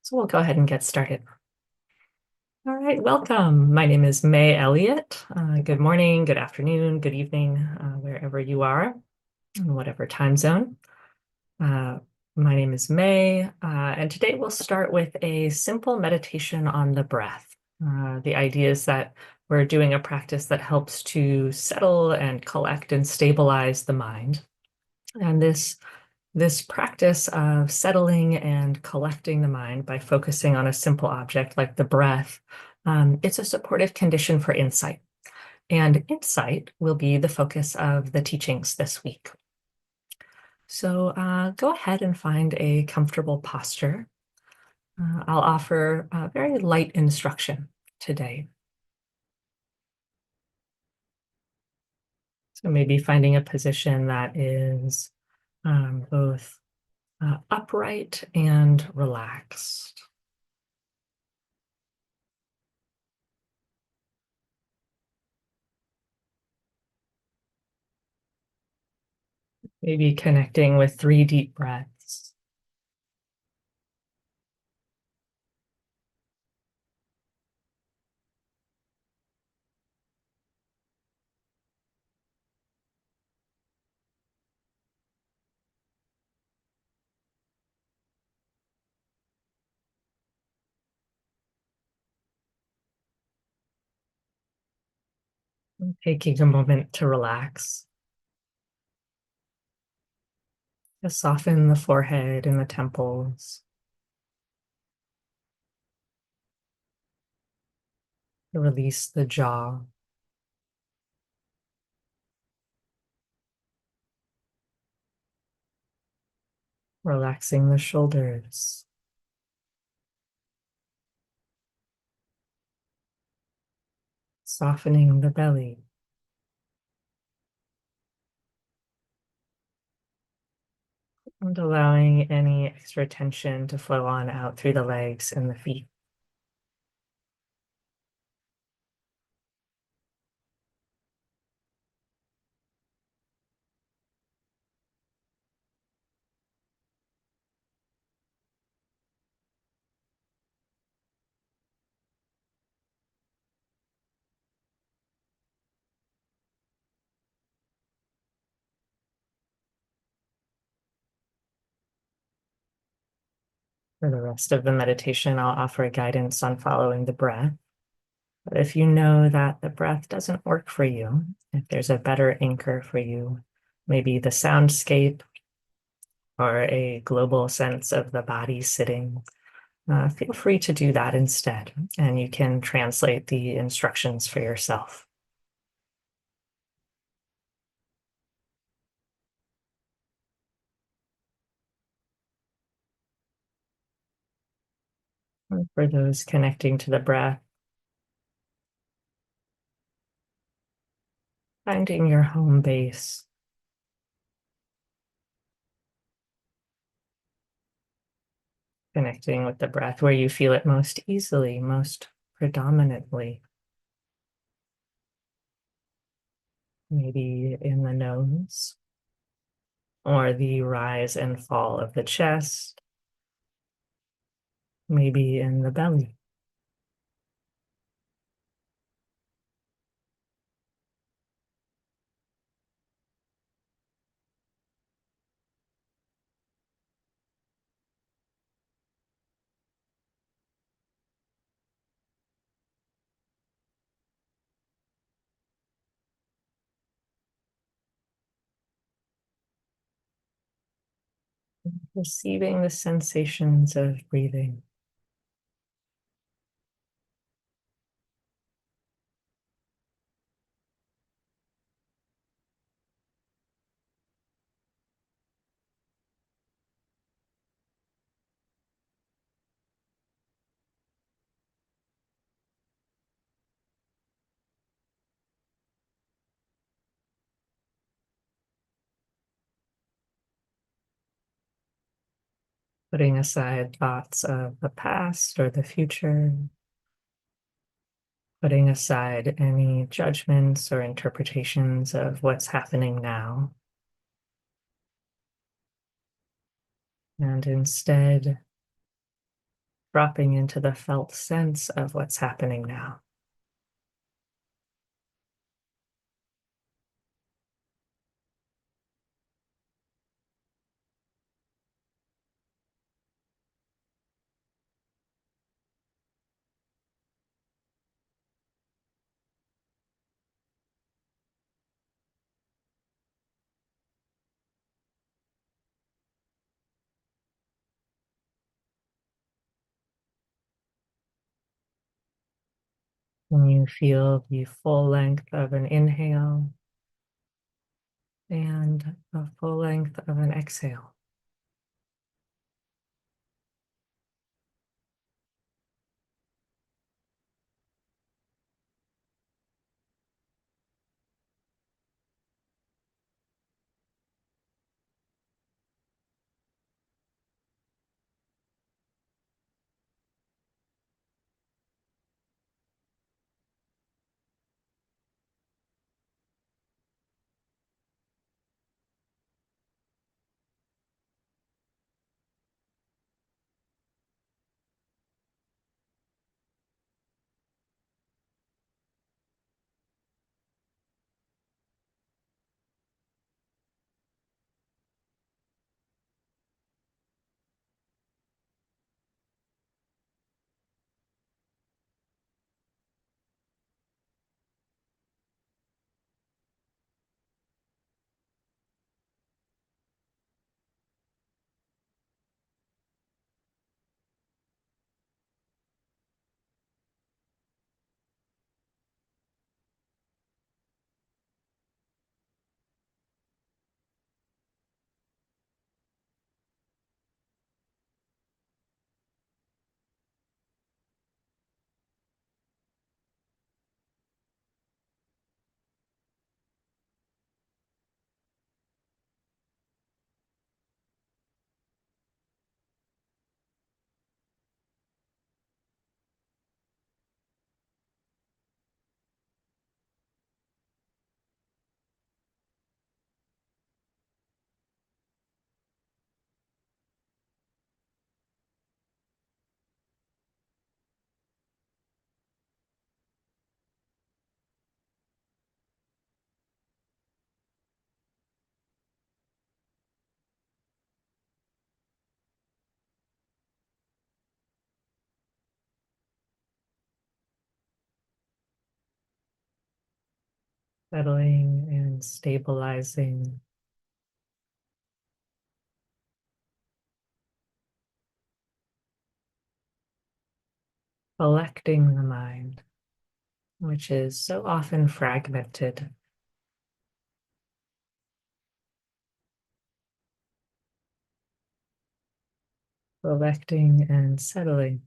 So we'll go ahead and get started. All right, welcome. My name is May Elliott. Good morning, good afternoon, good evening, wherever you are, in whatever time zone. Uh, my name is May, and today we'll start with a simple meditation on the breath. The idea is that we're doing a practice that helps to settle and collect and stabilize the mind. And this practice of settling and collecting the mind by focusing on a simple object like the breath, it's a supportive condition for insight. And insight will be the focus of the teachings this week. So go ahead and find a comfortable posture. I'll offer a very light instruction today. So maybe finding a position that is both upright and relaxed. Maybe connecting with 3 deep breaths. Taking a moment to relax. Just soften the forehead and the temples. Release the jaw. Relaxing the shoulders. Softening the belly. And allowing any extra tension to flow on out through the legs and the feet. For the rest of the meditation, I'll offer guidance on following the breath. But if you know that the breath doesn't work for you, if there's a better anchor for you, maybe the soundscape or a global sense of the body sitting, feel free to do that instead, and you can translate the instructions for yourself. And for those connecting to the breath, finding your home base, connecting with the breath where you feel it most easily, most predominantly. Maybe in the nose, or the rise and fall of the chest, maybe in the belly. Receiving the sensations of breathing. Putting aside thoughts of the past or the future, putting aside any judgments or interpretations of what's happening now, and instead dropping into the felt sense of what's happening now. When you feel the full length of an inhale and the full length of an exhale. Settling and stabilizing, collecting the mind, which is so often fragmented, collecting and settling.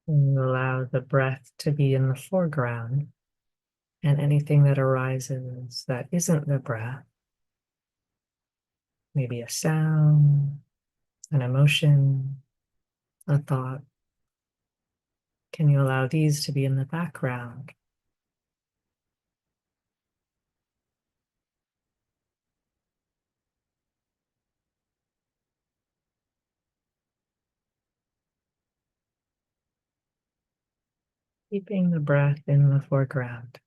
And allow the breath to be in the foreground, and anything that arises that isn't the breath, maybe a sound, an emotion, a thought, can you allow these to be in the background? Keeping the breath in the foreground.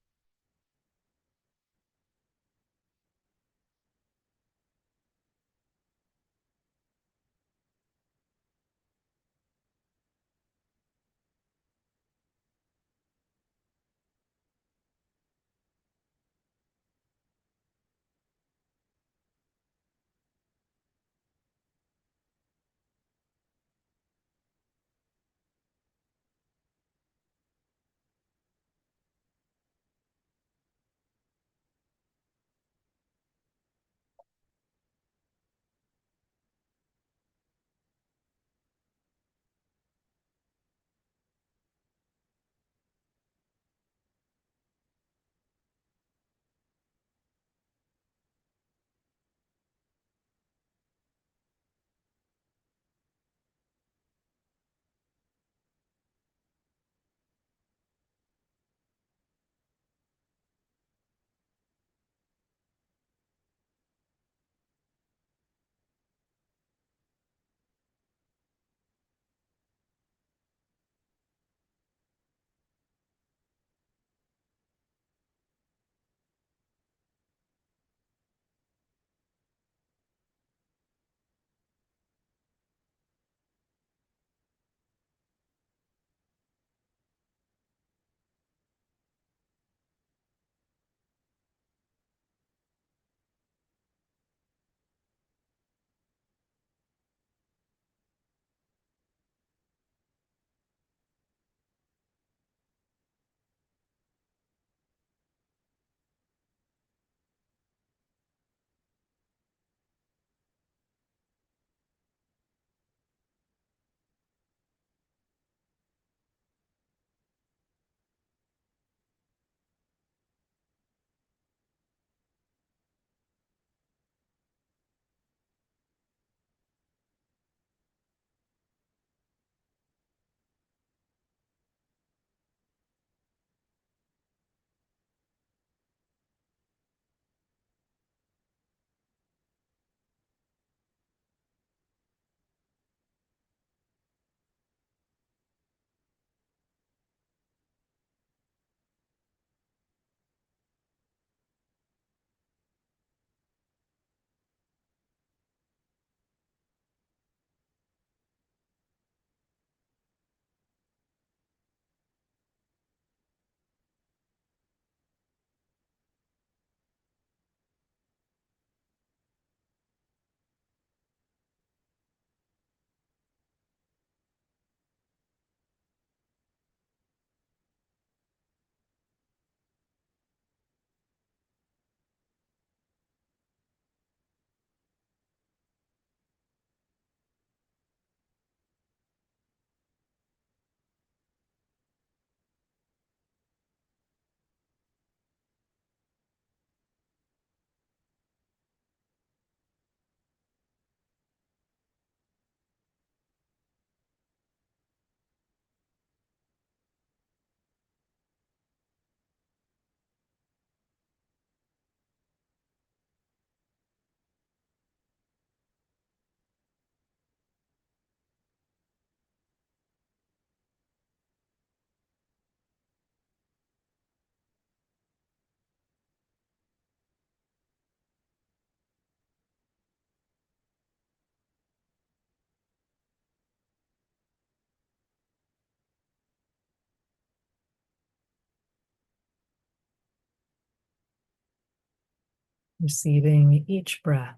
Receiving each breath,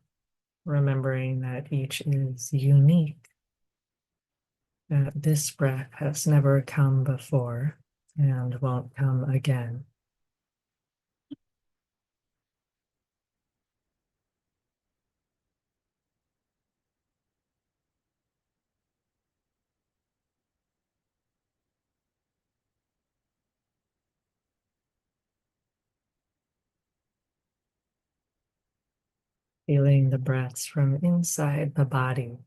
remembering that each is unique, that this breath has never come before and won't come again. feeling the breaths from inside the body.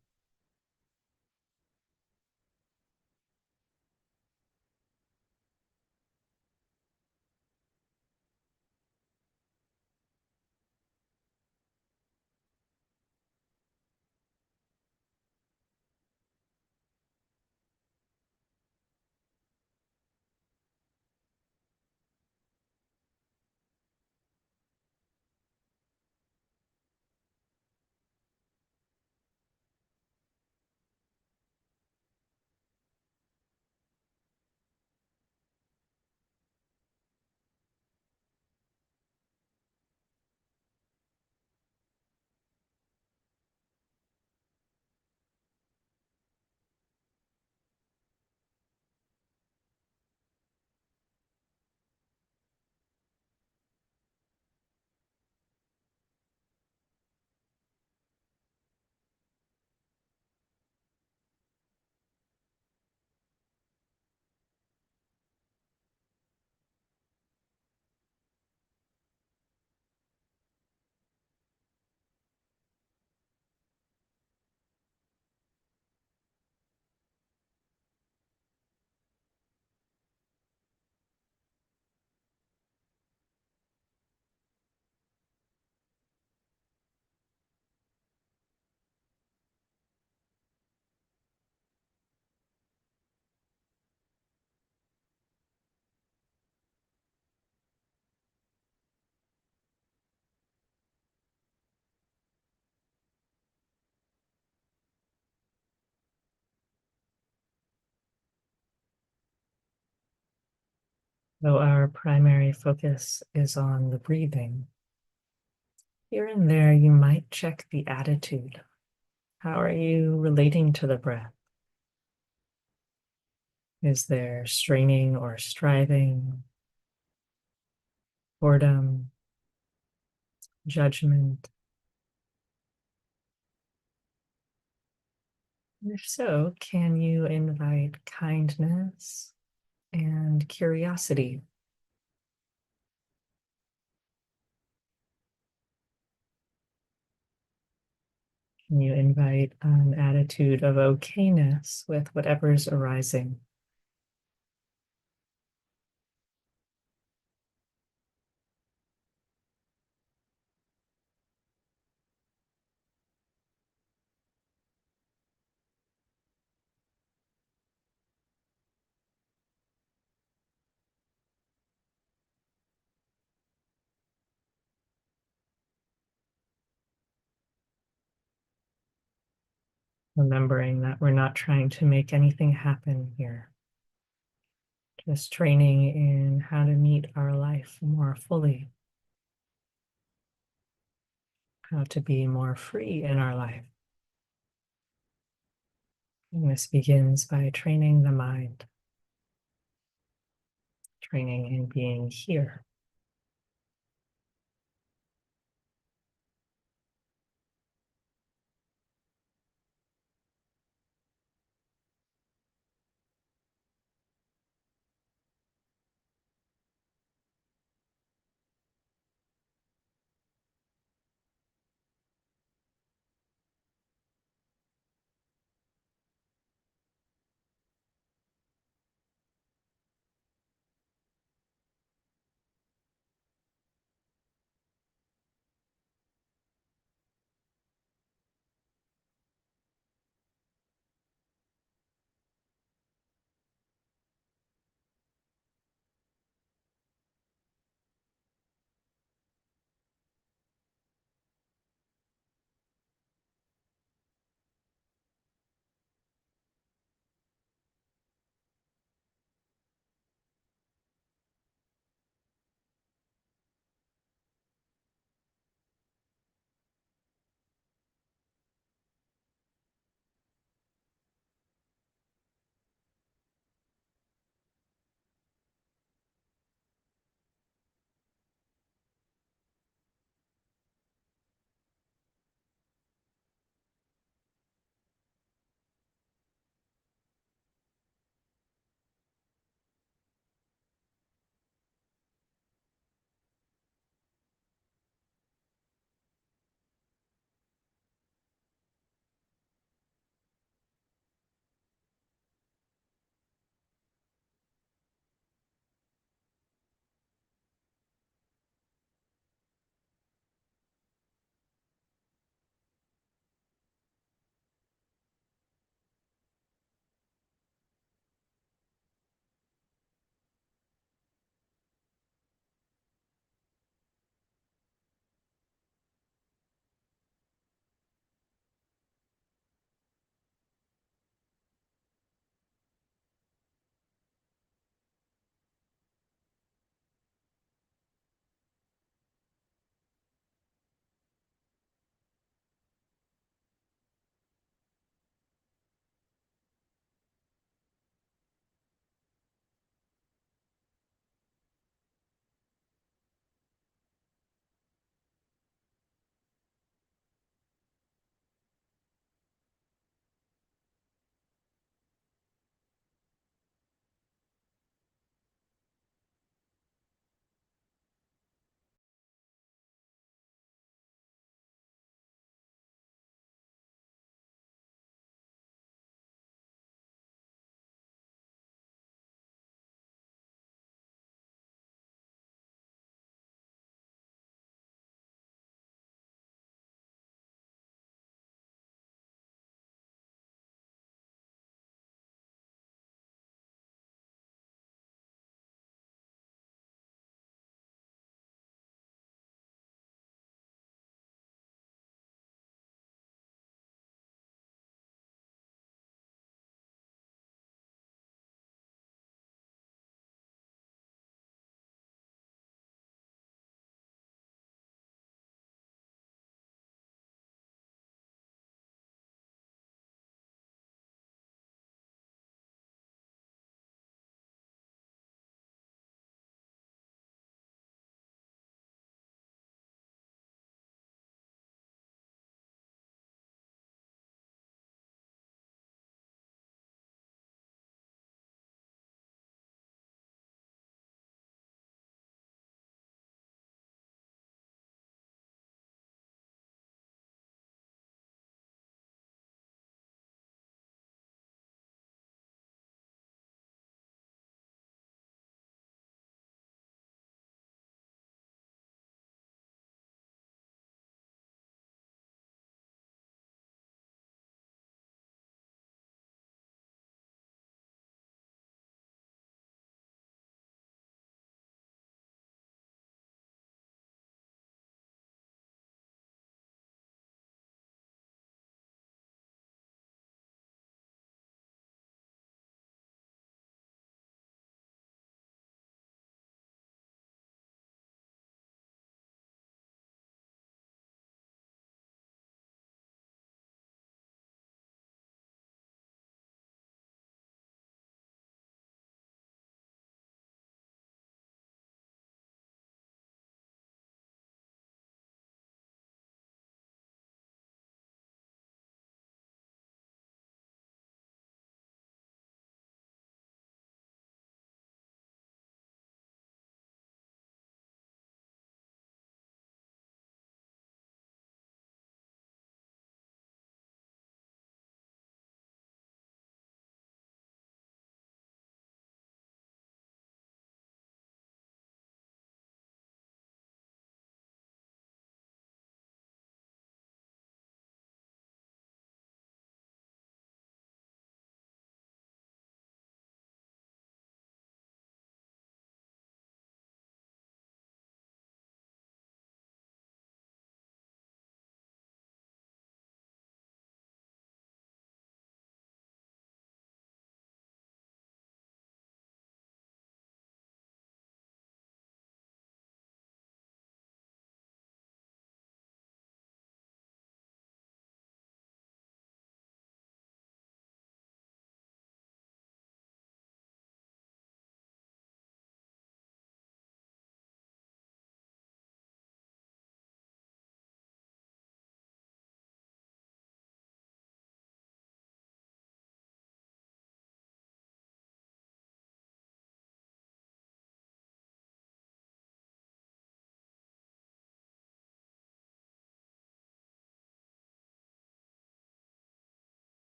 So our primary focus is on the breathing. Here and there, you might check the attitude. How are you relating to the breath? Is there straining or striving, boredom, judgment? If so, can you invite kindness and curiosity? Can you invite an attitude of okayness with whatever's arising? Remembering that we're not trying to make anything happen here, just training in how to meet our life more fully, how to be more free in our life. And this begins by training the mind, training in being here.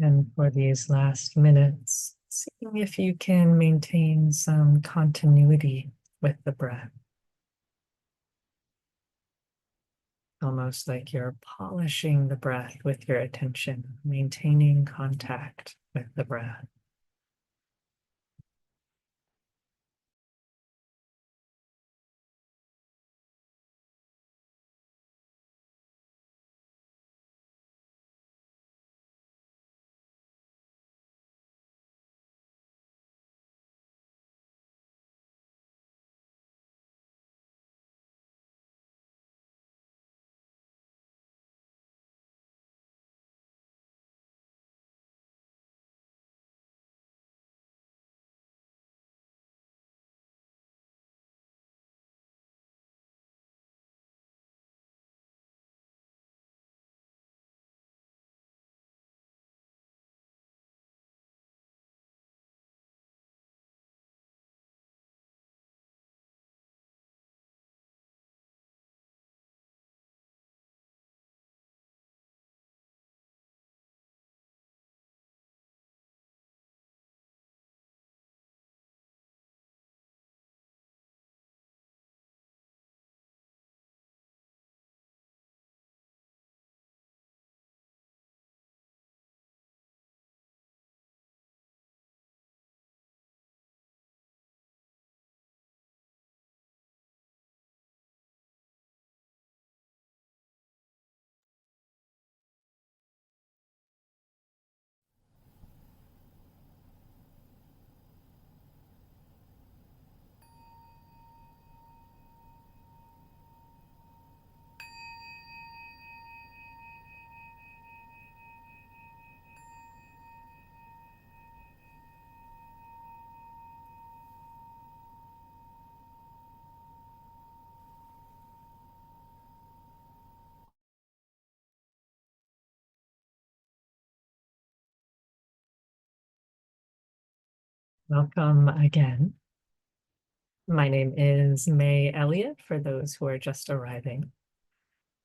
And for these last minutes, seeing if you can maintain some continuity with the breath, almost like you're polishing the breath with your attention, maintaining contact with the breath. Welcome again. My name is May Elliott, for those who are just arriving.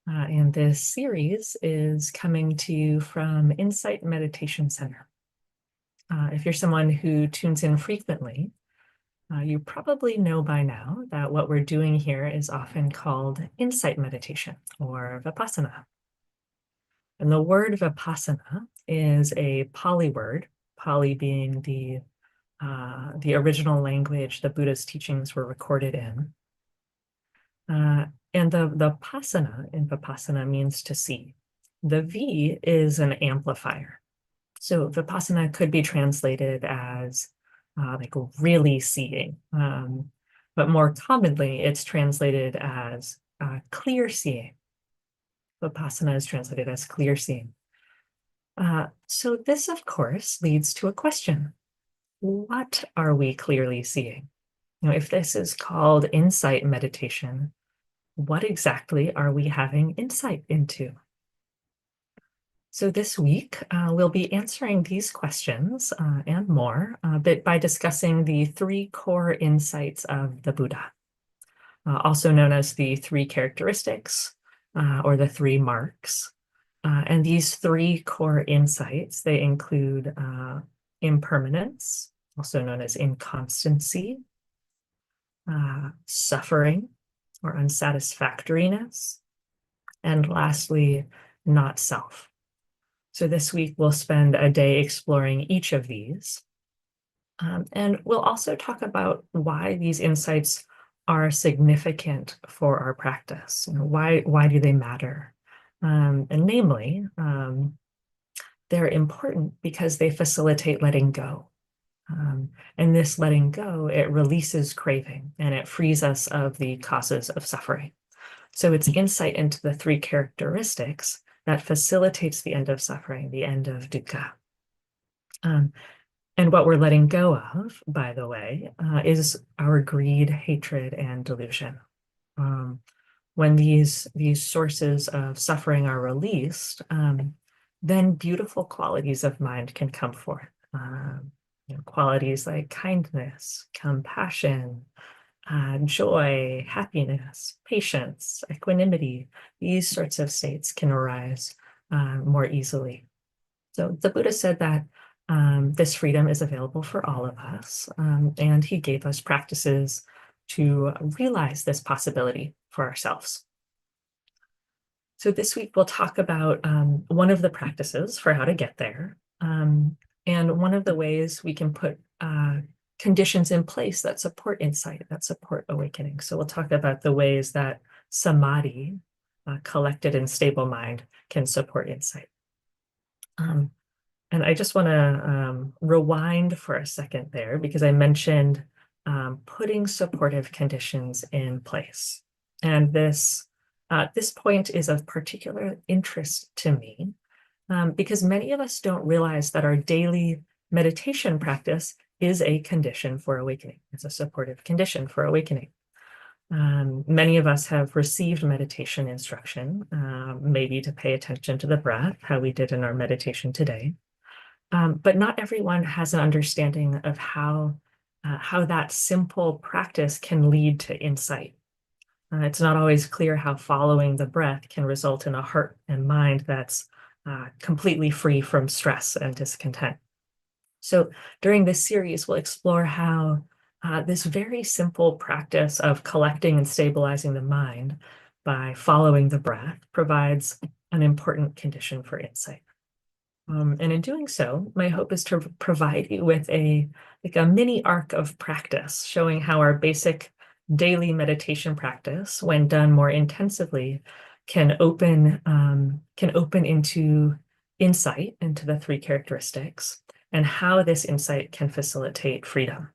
And this series is coming to you from Insight Meditation Center. If you're someone who tunes in frequently, you probably know by now that what we're doing here is often called insight meditation or vipassana. And the word vipassana is a Pali word, Pali being the original language the Buddha's teachings were recorded in. And the pasana in vipassana means to see. The V is an amplifier. So vipassana could be translated as like really seeing, but more commonly it's translated as clear seeing. Vipassana is translated as clear seeing. So this, of course, leads to a question. What are we clearly seeing? If this is called insight meditation, what exactly are we having insight into? So this week, we'll be answering these questions and more by discussing the three core insights of the Buddha, also known as the three characteristics or the three marks. And these three core insights, they include impermanence, also known as inconstancy, suffering or unsatisfactoriness, and lastly, not self. So this week we'll spend a day exploring each of these. And we'll also talk about why these insights are significant for our practice. Why do they matter? And namely, they're important because they facilitate letting go. And this letting go, it releases craving and it frees us of the causes of suffering. So it's insight into the three characteristics that facilitates the end of suffering, the end of dukkha. And what we're letting go of, by the way, is our greed, hatred, and delusion. When these sources of suffering are released, then beautiful qualities of mind can come forth. Qualities like kindness, compassion, joy, happiness, patience, equanimity, these sorts of states can arise more easily. So the Buddha said that this freedom is available for all of us, and he gave us practices to realize this possibility for ourselves. So this week we'll talk about one of the practices for how to get there, and one of the ways we can put conditions in place that support insight, that support awakening. So we'll talk about the ways that samadhi, collected and stable mind, can support insight. And I just want to rewind for a second there because I mentioned putting supportive conditions in place. And this point is of particular interest to me because many of us don't realize that our daily meditation practice is a condition for awakening. It's a supportive condition for awakening. Many of us have received meditation instruction, maybe to pay attention to the breath, how we did in our meditation today. But not everyone has an understanding of how that simple practice can lead to insight. It's not always clear how following the breath can result in a heart and mind that's completely free from stress and discontent. So during this series, we'll explore how this very simple practice of collecting and stabilizing the mind by following the breath provides an important condition for insight. And in doing so, my hope is to provide you with a mini arc of practice, showing how our basic daily meditation practice, when done more intensively, can open into insight into the three characteristics, and how this insight can facilitate freedom.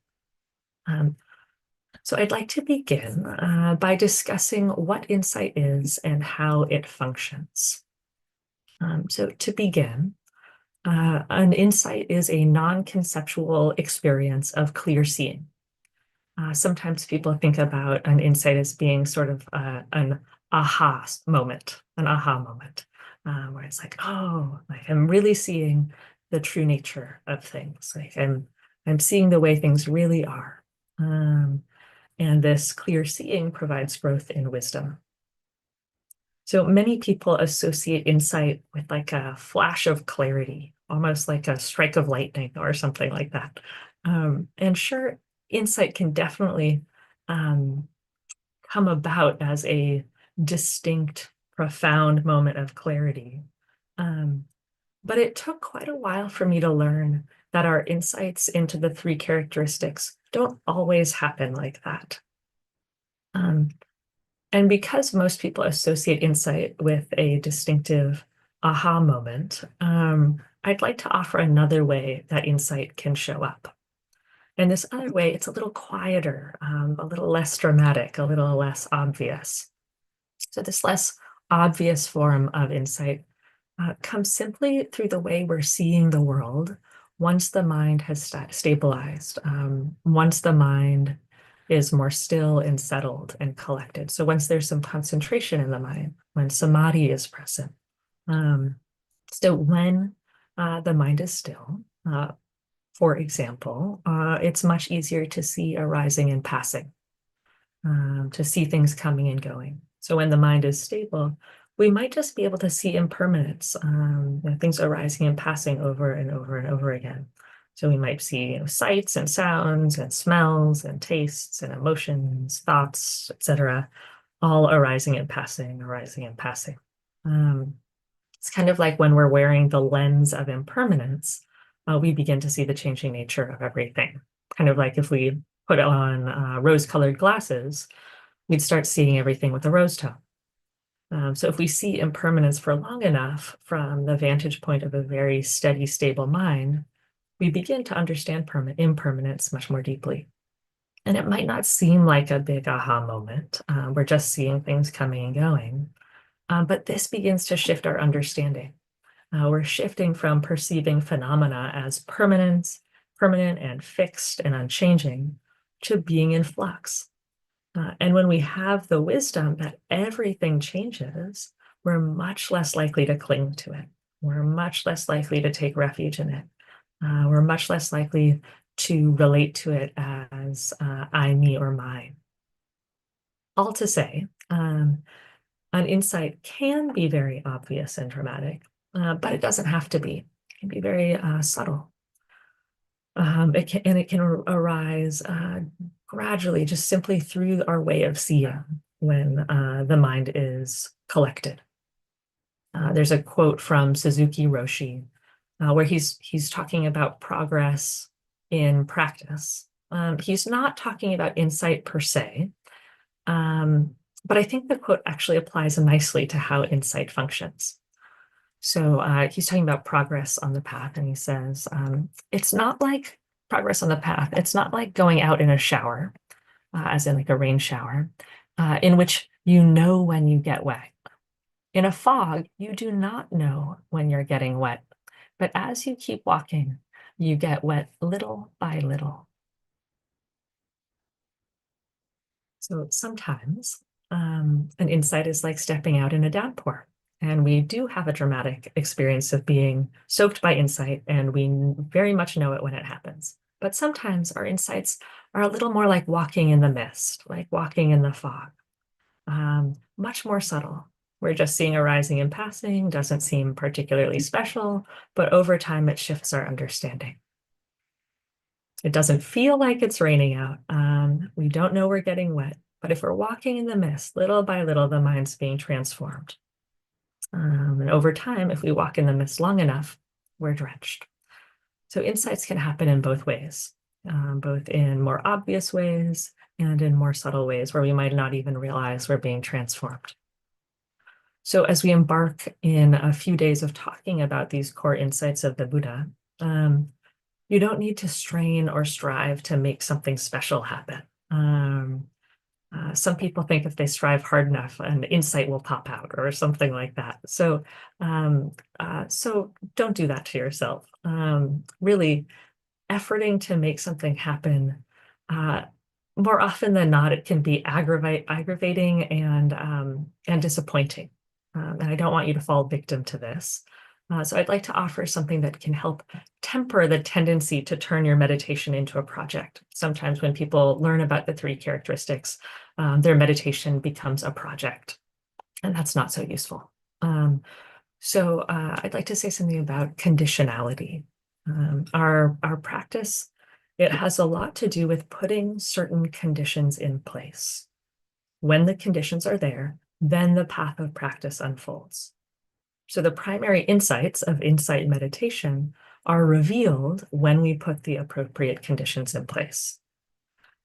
So I'd like to begin by discussing what insight is and how it functions. So to begin, an insight is a non-conceptual experience of clear seeing. Sometimes people think about an insight as being sort of an aha moment, where it's like, oh, like I'm really seeing the true nature of things. Like I'm seeing the way things really are. And this clear seeing provides growth in wisdom. So many people associate insight with like a flash of clarity, almost like a strike of lightning or something like that. And sure, insight can definitely come about as a distinct, profound moment of clarity. But it took quite a while for me to learn that our insights into the three characteristics don't always happen like that. And because most people associate insight with a distinctive aha moment, I'd like to offer another way that insight can show up. And this other way, it's a little quieter, a little less dramatic, a little less obvious. So this less obvious form of insight comes simply through the way we're seeing the world once the mind has stabilized, once the mind is more still and settled and collected. So once there's some concentration in the mind, when samadhi is present. So when the mind is still, for example, it's much easier to see arising and passing, to see things coming and going. So when the mind is stable, we might just be able to see impermanence, things arising and passing over and over and over again. So we might see sights and sounds and smells and tastes and emotions, thoughts, etc., all arising and passing, arising and passing. It's kind of like when we're wearing the lens of impermanence, we begin to see the changing nature of everything. Kind of like if we put on rose-colored glasses, we'd start seeing everything with a rose tone. So if we see impermanence for long enough from the vantage point of a very steady, stable mind, we begin to understand impermanence much more deeply. And it might not seem like a big aha moment. We're just seeing things coming and going. But this begins to shift our understanding. We're shifting from perceiving phenomena as permanent and fixed and unchanging to being in flux. And when we have the wisdom that everything changes, we're much less likely to cling to it. We're much less likely to take refuge in it. We're much less likely to relate to it as I, me, or mine. All to say, an insight can be very obvious and dramatic, but it doesn't have to be. can be very subtle. It can arise gradually, just simply through our way of seeing when the mind is collected. There's a quote from Suzuki Roshi where he's talking about progress in practice. He's not talking about insight per se, but I think the quote actually applies nicely to how insight functions. So he's talking about progress on the path, and he says, it's not like progress on the path. It's not like going out in a shower, as in like a rain shower, in which you know when you get wet. In a fog, you do not know when you're getting wet, but as you keep walking, you get wet little by little. So sometimes an insight is like stepping out in a downpour. And we do have a dramatic experience of being soaked by insight, and we very much know it when it happens. But sometimes our insights are a little more like walking in the mist, like walking in the fog, much more subtle. We're just seeing arising and passing, doesn't seem particularly special, but over time it shifts our understanding. It doesn't feel like it's raining out. We don't know we're getting wet, but if we're walking in the mist, little by little, the mind's being transformed. And over time, if we walk in the mist long enough, we're drenched. So insights can happen in both ways, both in more obvious ways and in more subtle ways where we might not even realize we're being transformed. So as we embark in a few days of talking about these core insights of the Buddha, you don't need to strain or strive to make something special happen. Some people think if they strive hard enough, an insight will pop out or something like that. So don't do that to yourself. Really, efforting to make something happen, more often than not, it can be aggravating and disappointing. And I don't want you to fall victim to this. So I'd like to offer something that can help temper the tendency to turn your meditation into a project. Sometimes when people learn about the three characteristics, their meditation becomes a project, and that's not so useful. So I'd like to say something about conditionality. Our practice, it has a lot to do with putting certain conditions in place. When the conditions are there, then the path of practice unfolds. So the primary insights of insight meditation are revealed when we put the appropriate conditions in place.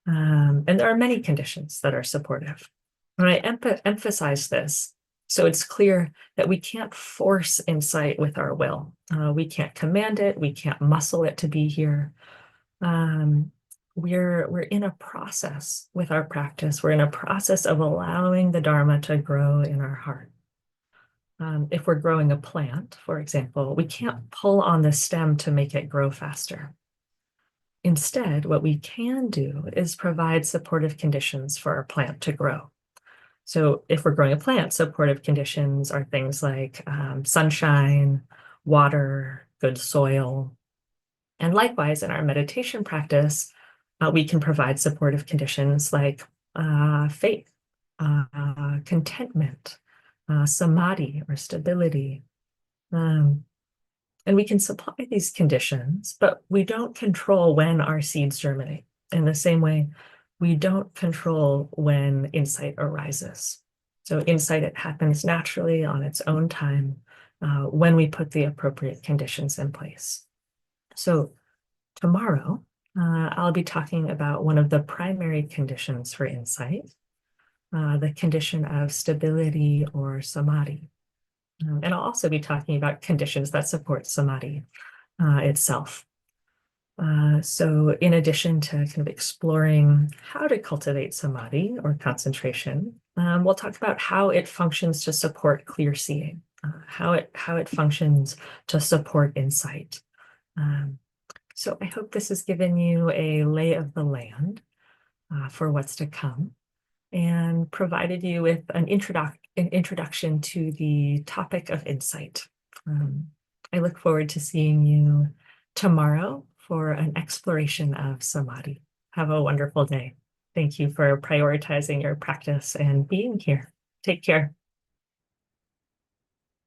And there are many conditions that are supportive. And I emphasize this so it's clear that we can't force insight with our will. We can't command it. We can't muscle it to be here. We're in a process with our practice. We're in a process of allowing the Dharma to grow in our heart. If we're growing a plant, for example, we can't pull on the stem to make it grow faster. Instead, what we can do is provide supportive conditions for our plant to grow. So if we're growing a plant, supportive conditions are things like sunshine, water, good soil. And likewise, in our meditation practice, we can provide supportive conditions like faith, contentment, samadhi or stability. And we can supply these conditions, but we don't control when our seeds germinate. In the same way, we don't control when insight arises. So insight, it happens naturally on its own time when we put the appropriate conditions in place. So tomorrow, I'll be talking about one of the primary conditions for insight, the condition of stability or samadhi. And I'll also be talking about conditions that support samadhi itself. So in addition to kind of exploring how to cultivate samadhi or concentration, we'll talk about how it functions to support clear seeing, how it functions to support insight. So I hope this has given you a lay of the land for what's to come and provided you with an introduction to the topic of insight. I look forward to seeing you tomorrow for an exploration of samadhi. Have a wonderful day. Thank you for prioritizing your practice and being here. Take care.